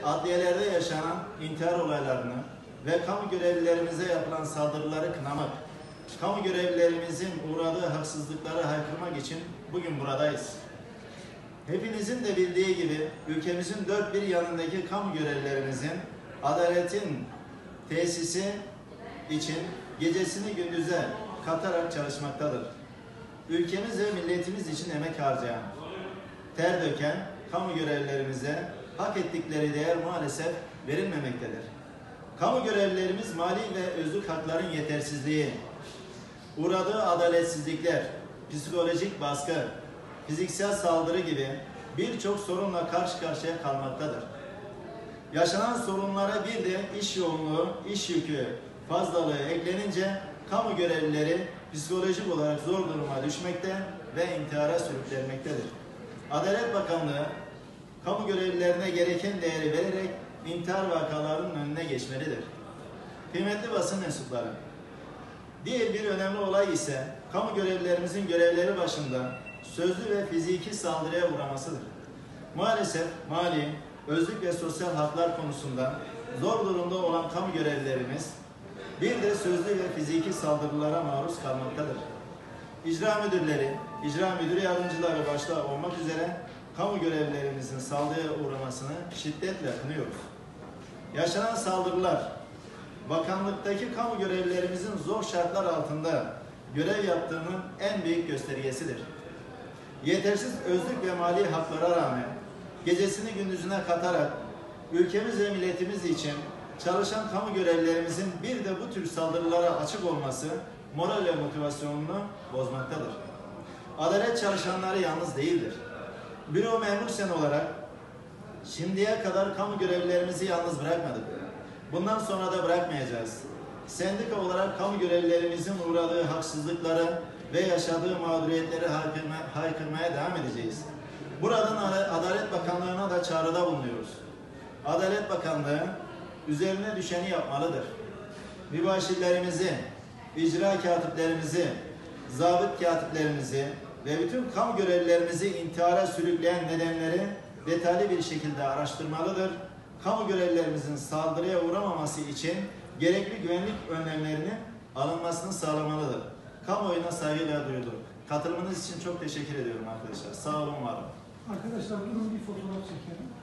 adliyelerde yaşanan intihar olaylarını ve kamu görevlilerimize yapılan saldırıları kınamak, kamu görevlilerimizin uğradığı haksızlıkları haykırmak için bugün buradayız. Hepinizin de bildiği gibi ülkemizin dört bir yanındaki kamu görevlilerimizin adaletin tesisi için gecesini gündüze katarak çalışmaktadır. Ülkemiz ve milletimiz için emek harcayan, ter döken kamu görevlilerimize hak ettikleri değer maalesef verilmemektedir. Kamu görevlilerimiz mali ve özlük hakların yetersizliği, uğradığı adaletsizlikler, psikolojik baskı, fiziksel saldırı gibi birçok sorunla karşı karşıya kalmaktadır. Yaşanan sorunlara bir de iş yoğunluğu, iş yükü fazlalığı eklenince kamu görevlileri psikolojik olarak zor duruma düşmekte ve intihara sürüklenmektedir. Adalet Bakanlığı, kamu görevlilerine gereken değeri vererek intihar vakalarının önüne geçmelidir. Kıymetli basın mensupları, diğer bir önemli olay ise kamu görevlilerimizin görevleri başında sözlü ve fiziki saldırıya uğramasıdır. Maalesef mali, özlük ve sosyal haklar konusunda zor durumda olan kamu görevlilerimiz bir de sözlü ve fiziki saldırılara maruz kalmaktadır. İcra müdürleri, icra müdür yardımcıları başta olmak üzere kamu görevlilerimizin saldırıya uğramasını şiddetle kınıyoruz. Yaşanan saldırılar, bakanlıktaki kamu görevlilerimizin zor şartlar altında görev yaptığının en büyük göstergesidir. Yetersiz özlük ve mali haklara rağmen gecesini gündüzüne katarak ülkemiz ve milletimiz için çalışan kamu görevlilerimizin bir de bu tür saldırılara açık olması moral ve motivasyonunu bozmaktadır. Adalet çalışanları yalnız değildir. Büro memur sen olarak şimdiye kadar kamu görevlilerimizi yalnız bırakmadık. Bundan sonra da bırakmayacağız. Sendika olarak kamu görevlilerimizin uğradığı haksızlıkları ve yaşadığı mağduriyetleri haykırmaya devam edeceğiz. Buradan Adalet Bakanlığı'na da çağrıda bulunuyoruz. Adalet Bakanlığı üzerine düşeni yapmalıdır. Mübaşirlerimizi, icra katiplerimizi, zabıt katiplerimizi ve bütün kamu görevlilerimizi intihara sürükleyen nedenleri detaylı bir şekilde araştırmalıdır. Kamu görevlilerimizin saldırıya uğramaması için gerekli güvenlik önlemlerinin alınmasını sağlamalıdır. Kamuoyuna saygıyla duyurulur. Katılımınız için çok teşekkür ediyorum arkadaşlar. Sağ olun, var olun. Arkadaşlar durun bir fotoğraf çekelim.